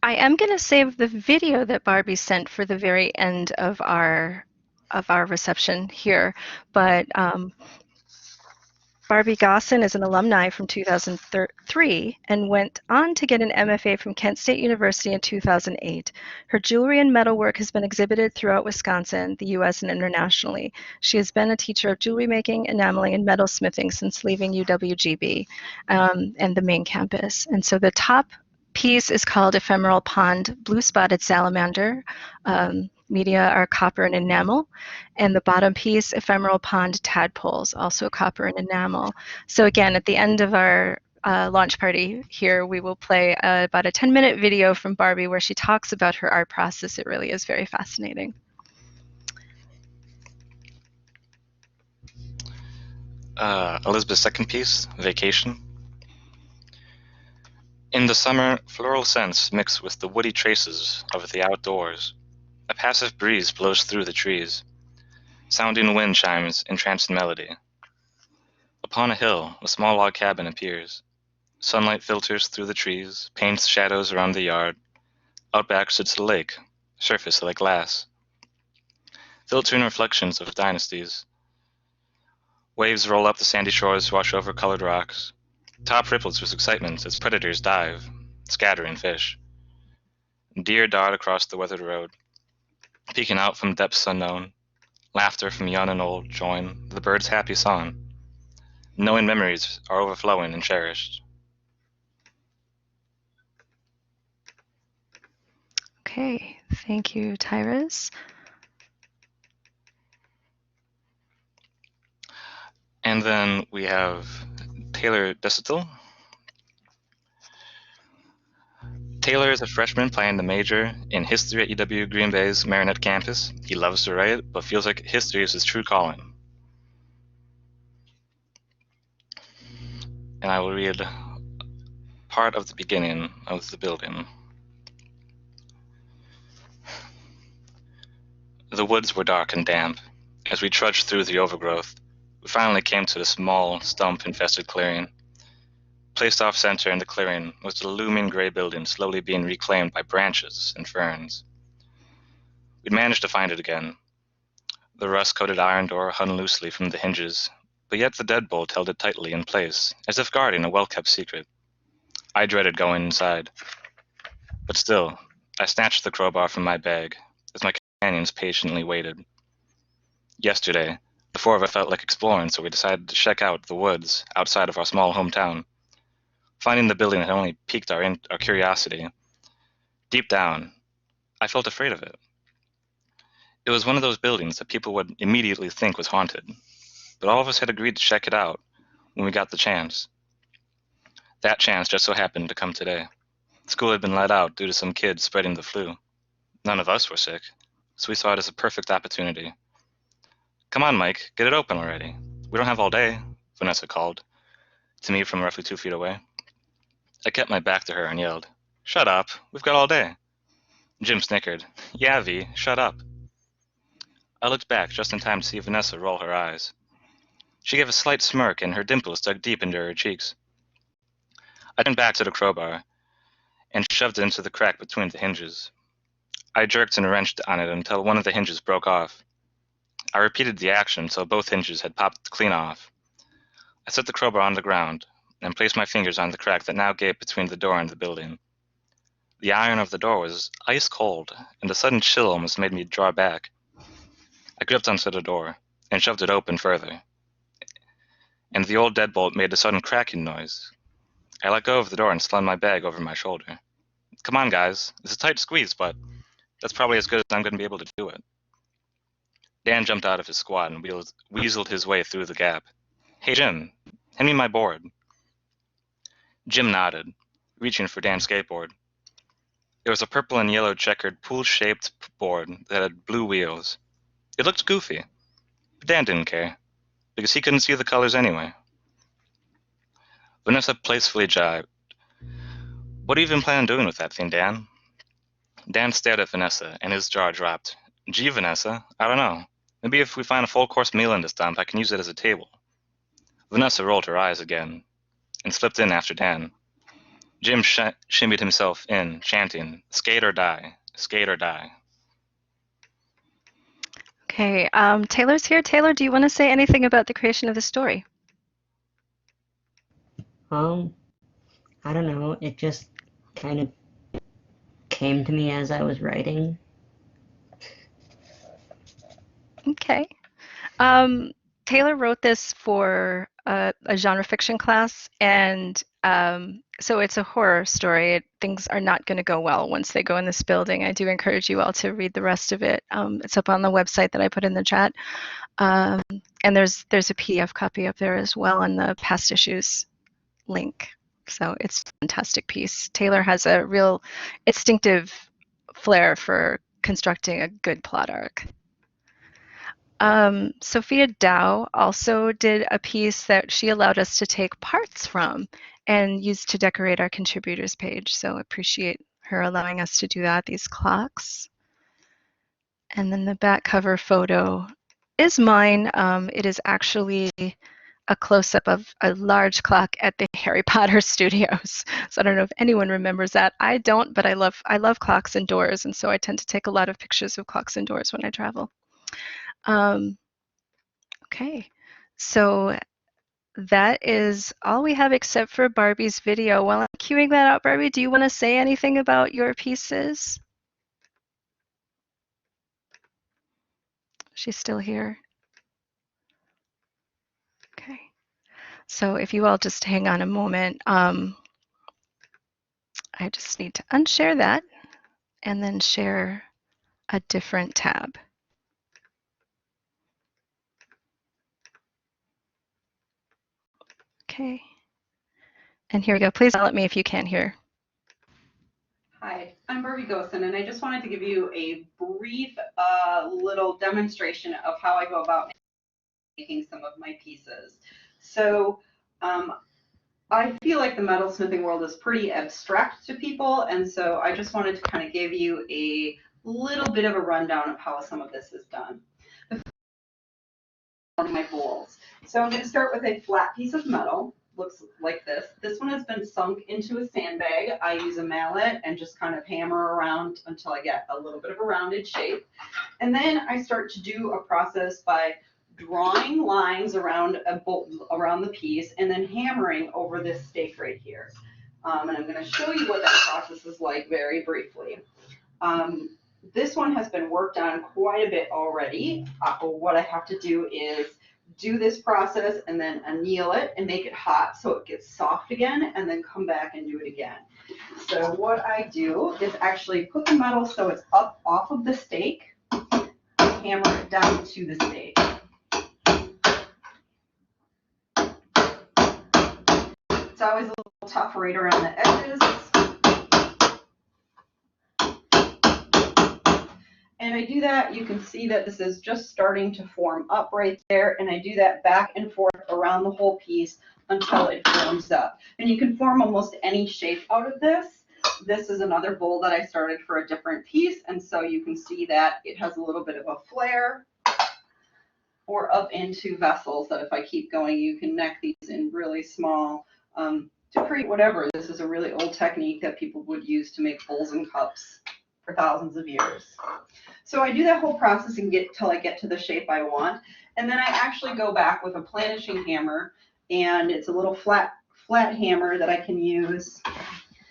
I am going to save the video that Barbie sent for the very end of our reception here, but Barbie Gossin is an alumni from 2003 and went on to get an MFA from Kent State University in 2008. Her jewelry and metalwork has been exhibited throughout Wisconsin, the U.S., and internationally. She has been a teacher of jewelry making, enameling, and metalsmithing since leaving UWGB and the main campus. And so the top piece is called Ephemeral Pond Blue Spotted Salamander. Media are copper and enamel, and the bottom piece, Ephemeral Pond Tadpoles, also copper and enamel. So again, at the end of our launch party here, we will play about a 10-minute video from Barbie where she talks about her art process. It really is very fascinating. Elizabeth's second piece, Vacation. In the summer, floral scents mix with the woody traces of the outdoors. A passive breeze blows through the trees. Sounding wind chimes entrancing melody. Upon a hill, a small log cabin appears. Sunlight filters through the trees, paints shadows around the yard. Out back sits a lake, surface like glass. Filtering reflections of dynasties. Waves roll up the sandy shores, wash over colored rocks. Top ripples with excitement as predators dive, scattering fish. Deer dart across the weathered road, peeking out from depths unknown. Laughter from young and old join the birds' happy song. Knowing memories are overflowing and cherished. Okay, thank you, Tyrus. And then we have Taylor Desatil. Taylor is a freshman planning to major in history at UW Green Bay's Marinette campus. He loves to write, but feels like history is his true calling. And I will read part of the beginning of the building. The woods were dark and damp. As we trudged through the overgrowth, we finally came to the small, stump-infested clearing. Placed off center in the clearing was the looming gray building slowly being reclaimed by branches and ferns. We'd managed to find it again. The rust-coated iron door hung loosely from the hinges, but yet the deadbolt held it tightly in place, as if guarding a well-kept secret. I dreaded going inside. But still, I snatched the crowbar from my bag, as my companions patiently waited. Yesterday, the four of us felt like exploring, so we decided to check out the woods outside of our small hometown. Finding the building had only piqued our curiosity. Deep down, I felt afraid of it. It was one of those buildings that people would immediately think was haunted, but all of us had agreed to check it out when we got the chance. That chance just so happened to come today. School had been let out due to some kids spreading the flu. None of us were sick, so we saw it as a perfect opportunity. "Come on, Mike, get it open already. We don't have all day," Vanessa called to me from roughly 2 feet away. I kept my back to her and yelled, "Shut up, we've got all day." Jim snickered, "Yeah, V, shut up." I looked back just in time to see Vanessa roll her eyes. She gave a slight smirk and her dimples dug deep into her cheeks. I turned back to the crowbar and shoved it into the crack between the hinges. I jerked and wrenched on it until one of the hinges broke off. I repeated the action until both hinges had popped clean off. I set the crowbar on the ground and placed my fingers on the crack that now gaped between the door and the building. The iron of the door was ice cold, and the sudden chill almost made me draw back. I gripped onto the door and shoved it open further, and the old deadbolt made a sudden cracking noise. I let go of the door and slung my bag over my shoulder. "Come on, guys. It's a tight squeeze, but that's probably as good as I'm going to be able to do it." Dan jumped out of his squat and weaseled his way through the gap. "Hey, Jim, hand me my board." Jim nodded, reaching for Dan's skateboard. It was a purple and yellow checkered pool-shaped board that had blue wheels. It looked goofy, but Dan didn't care, because he couldn't see the colors anyway. Vanessa playfully jibed, "What do you even plan on doing with that thing, Dan?" Dan stared at Vanessa, and his jaw dropped. "Gee, Vanessa, I don't know. Maybe if we find a full-course meal in this dump, I can use it as a table." Vanessa rolled her eyes again, and slipped in after Dan. Jim shimmied himself in, chanting, "Skate or die, skate or die." Okay, Taylor's here. Taylor, do you want to say anything about the creation of the story? I don't know. It just kind of came to me as I was writing. Okay. Taylor wrote this for a genre fiction class, and so it's a horror story. Things are not going to go well once they go in this building. I do encourage you all to read the rest of it. It's up on the website that I put in the chat, and there's a PDF copy up there as well on the past issues link. So it's a fantastic piece. Taylor has a real instinctive flair for constructing a good plot arc. Sophia Dow also did a piece that she allowed us to take parts from and use to decorate our contributors page. So appreciate her allowing us to do that, these clocks. And then the back cover photo is mine. It is actually a close-up of a large clock at the Harry Potter studios. So I don't know if anyone remembers that. I don't, but I love clocks and doors, and so I tend to take a lot of pictures of clocks and doors when I travel. Okay, so that is all we have except for Barbie's video. While I'm queuing that out, Barbie, do you want to say anything about your pieces? She's still here. Okay, so if you all just hang on a moment, I just need to unshare that. and then share a different tab. Okay. And here we go. Please yell at me if you can't hear. Hi, I'm Barbie Gossin, and I just wanted to give you a brief little demonstration of how I go about making some of my pieces. So I feel like the metalsmithing world is pretty abstract to people, and so I just wanted to kind of give you a little bit of a rundown of how some of this is done. My bowls. So I'm going to start with a flat piece of metal. Looks like this. This one has been sunk into a sandbag. I use a mallet and just kind of hammer around until I get a little bit of a rounded shape. And then I start to do a process by drawing lines around around the piece and then hammering over this stake right here. And I'm going to show you what that process is like very briefly. This one has been worked on quite a bit already. What I have to do is do this process and then anneal it and make it hot so it gets soft again, and then come back and do it again. So what I do is actually put the metal so it's up off of the stake, hammer it down to the stake. It's always a little tough right around the edges. And I do that, you can see that this is just starting to form up right there, and I do that back and forth around the whole piece until it forms up. And you can form almost any shape out of this. This is another bowl that I started for a different piece, and so you can see that it has a little bit of a flare, or up into vessels that if I keep going, you can neck these in really small to create whatever. This is a really old technique that people would use to make bowls and cups for thousands of years. So I do that whole process and get till I get to the shape I want, and then I actually go back with a planishing hammer, and it's a little flat hammer that I can use,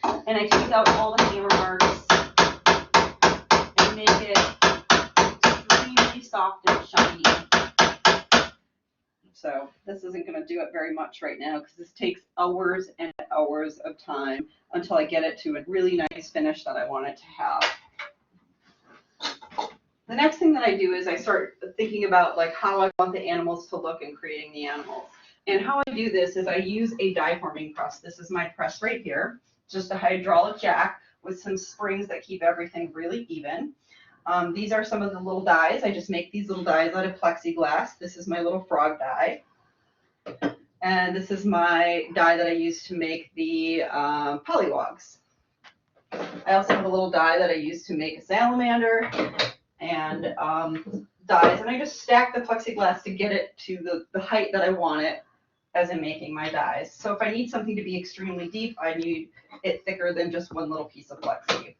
and I take out all the hammer marks and make it extremely soft and shiny. So this isn't going to do it very much right now because this takes hours and hours of time until I get it to a really nice finish that I want it to have. The next thing that I do is I start thinking about like how I want the animals to look and creating the animals. And how I do this is I use a die forming press. This is my press right here, just a hydraulic jack with some springs that keep everything really even. These are some of the little dies. I just make these little dies out of plexiglass. This is my little frog die. And this is my die that I use to make the polywogs. I also have a little die that I use to make a salamander and dies, and I just stack the plexiglass to get it to the height that I want it as I'm making my dies. So if I need something to be extremely deep, I need it thicker than just one little piece of plexi.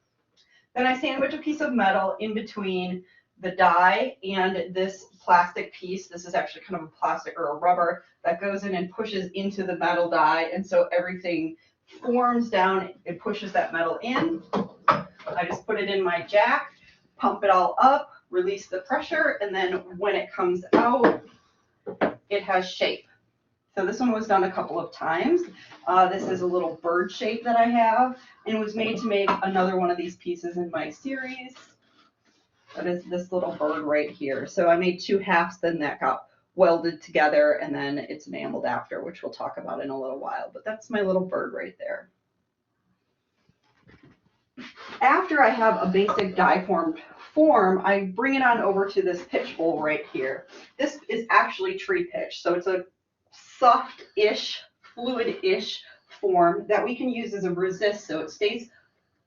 Then I sandwich a piece of metal in between the die and this plastic piece. This is actually kind of a plastic or a rubber that goes in and pushes into the metal die, and so everything forms down and pushes that metal in. I just put it in my jack, pump it all up, release the pressure, and then when it comes out, it has shape. So this one was done a couple of times. This is a little bird shape that I have, and was made to make another one of these pieces in my series. That is this little bird right here. So I made two halves, then that got welded together, and then it's enameled after, which we'll talk about in a little while. But that's my little bird right there. After I have a basic die formed form, I bring it on over to this pitch bowl right here. This is actually tree pitch, so it's a soft-ish, fluid-ish form that we can use as a resist, so it stays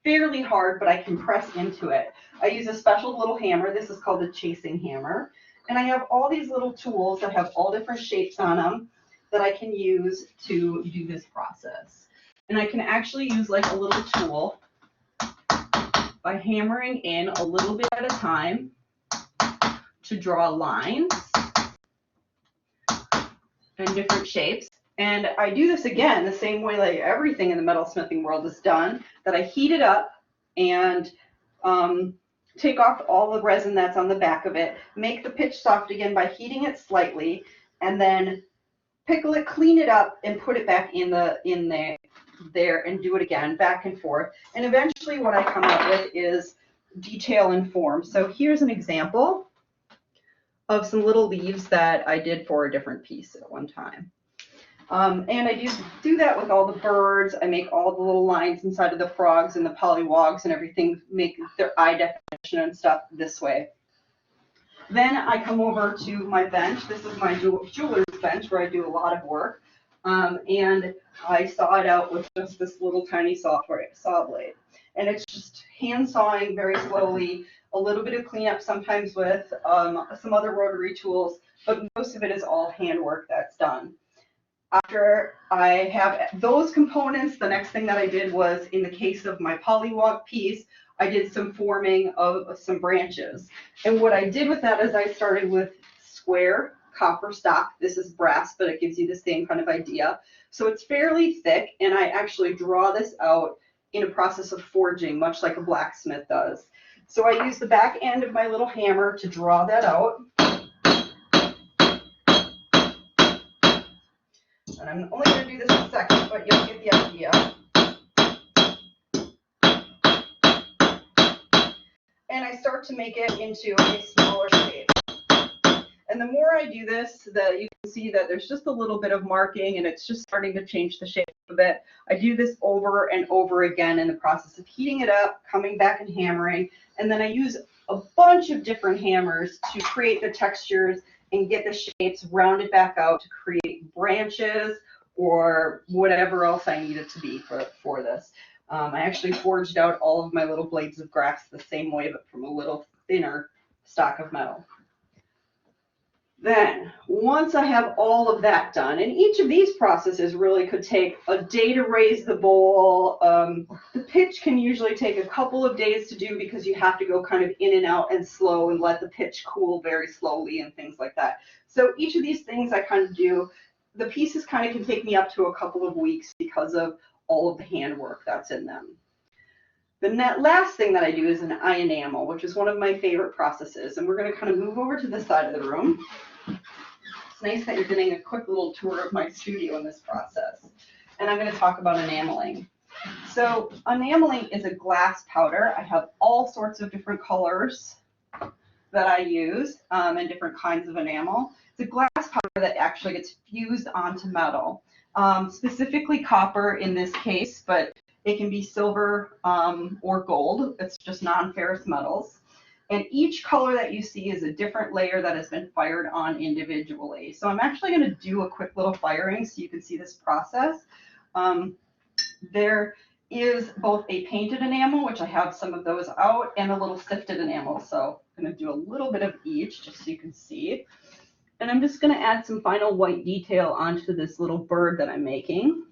fairly hard, but I can press into it. I use a special little hammer. This is called a chasing hammer, and I have all these little tools that have all different shapes on them that I can use to do this process. And I can actually use like a little tool by hammering in a little bit at a time to draw lines and different shapes. And I do this again the same way like everything in the metalsmithing world is done, that I heat it up and take off all the resin that's on the back of it, make the pitch soft again by heating it slightly, and then pickle it, clean it up, and put it back in there and do it again, back and forth. And eventually what I come up with is detail and form. So here's an example of some little leaves that I did for a different piece at one time. And I do that with all the birds. I make all the little lines inside of the frogs and the pollywogs and everything, make their eye definition and stuff this way. Then I come over to my bench. This is my jeweler's bench where I do a lot of work. And I saw it out with just this little tiny saw blade. And it's just hand sawing very slowly, a little bit of cleanup sometimes with some other rotary tools, but most of it is all handwork that's done. After I have those components, the next thing that I did was, in the case of my pollywog piece, I did some forming of some branches. And what I did with that is I started with square copper stock. This is brass, but it gives you the same kind of idea. So it's fairly thick, and I actually draw this out in a process of forging, much like a blacksmith does. So I use the back end of my little hammer to draw that out. And I'm only going to do this in a second, but you'll get the idea. And I start to make it into a smaller shape. And the more I do this, you can see that there's just a little bit of marking, and it's just starting to change the shape a bit. I do this over and over again in the process of heating it up, coming back and hammering, and then I use a bunch of different hammers to create the textures and get the shapes rounded back out to create branches or whatever else I need it to be for this. I actually forged out all of my little blades of grass the same way, but from a little thinner stock of metal. Then, once I have all of that done, and each of these processes really could take a day to raise the bowl. The pitch can usually take a couple of days to do because you have to go kind of in and out and slow and let the pitch cool very slowly and things like that. So each of these things I kind of do. The pieces kind of can take me up to a couple of weeks because of all of the handwork that's in them. The last thing that I do is an eye enamel, which is one of my favorite processes. And we're going to kind of move over to this side of the room. It's nice that you're getting a quick little tour of my studio in this process. And I'm going to talk about enameling. So enameling is a glass powder. I have all sorts of different colors that I use and different kinds of enamel. It's a glass powder that actually gets fused onto metal, specifically copper in this case, but it can be silver or gold. It's just non-ferrous metals. And each color that you see is a different layer that has been fired on individually. So I'm actually going to do a quick little firing so you can see this process. There is both a painted enamel, which I have some of those out, and a little sifted enamel. So I'm going to do a little bit of each just so you can see. And I'm just going to add some final white detail onto this little bird that I'm making.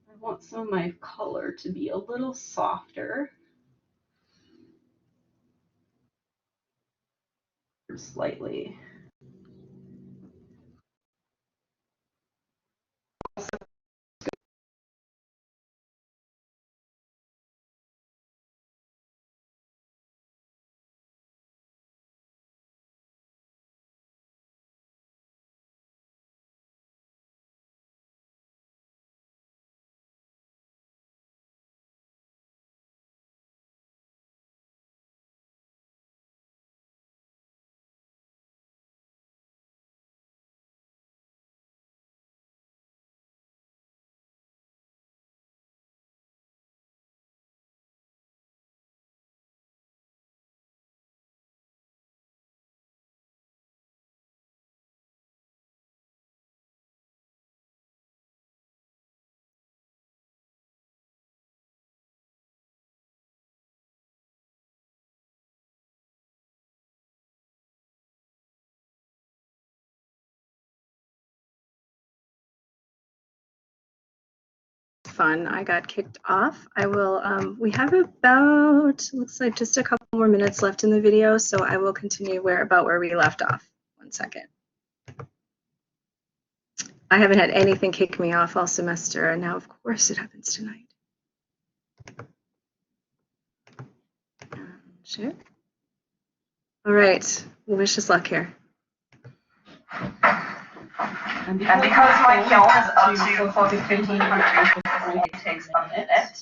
I want some of my color to be a little softer. Slightly. Fun. I got kicked off. I will, we have about, looks like just a couple more minutes left in the video, so I will continue where we left off. 1 second. I haven't had anything kick me off all semester, and now of course it happens tonight. Sure. All right, wish us luck here. And because my kiln is up to close to 1,500 inches, it only takes a minute.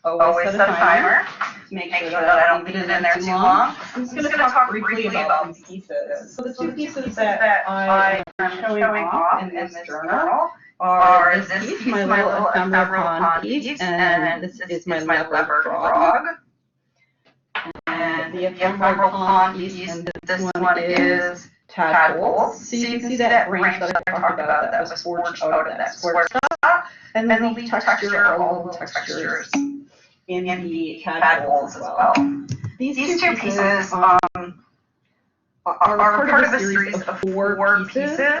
always set a timer to make sure that I don't leave it in there too long. I'm just going to talk briefly about these pieces. So the two pieces that I am showing off in this journal are this piece, my little ephemeral pond piece, and this is my leopard frog. And the ephemeral pond piece, and this one is tadpoles. So you can see that branch that I talked about that was forged out of that square stuff. And then the texture, all the textures in the tadpoles as well. These two pieces are part of a series of four pieces.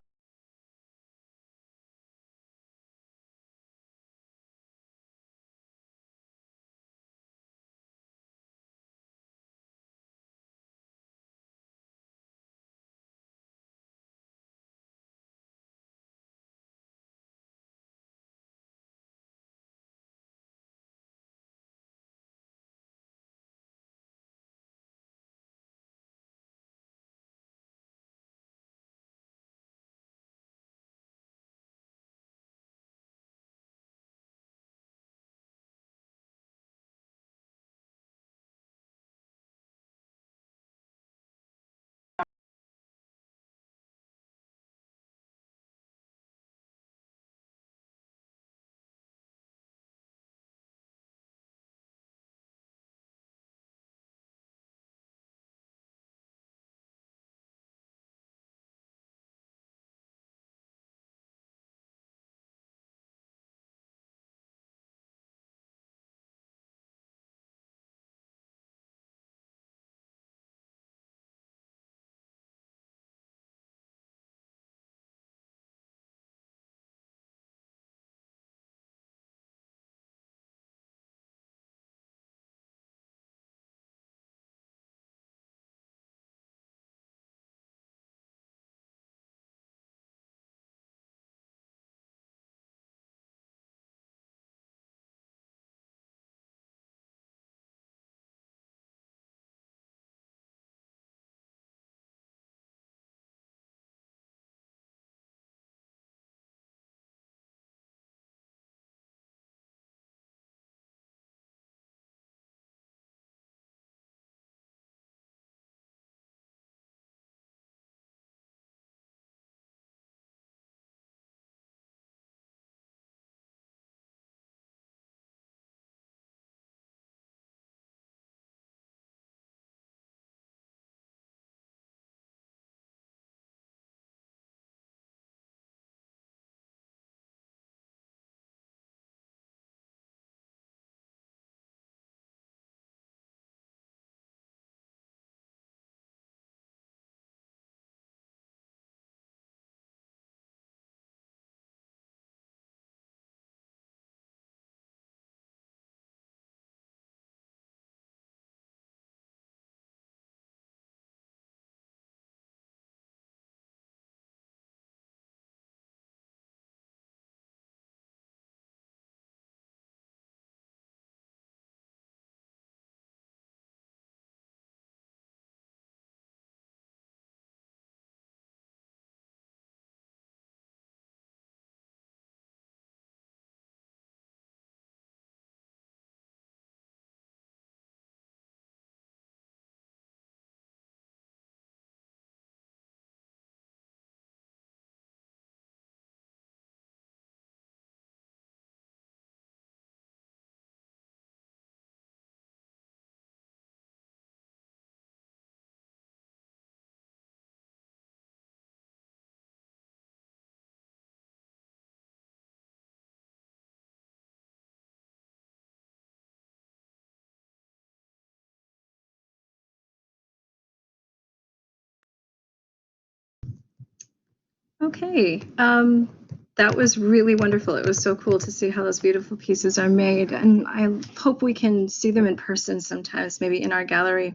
Okay, that was really wonderful. It was so cool to see how those beautiful pieces are made, and I hope we can see them in person sometimes, maybe in our gallery.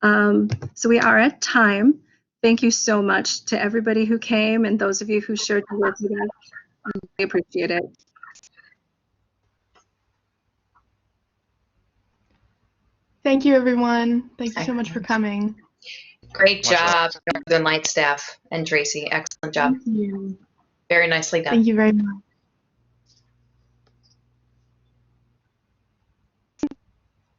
So we are at time. Thank you so much to everybody who came and those of you who shared your work with us. We appreciate it. Thank you, everyone. Thank you so much for coming. Great job, Northern Light staff and Tracy. Excellent job. Thank you. Very nicely done. Thank you very much.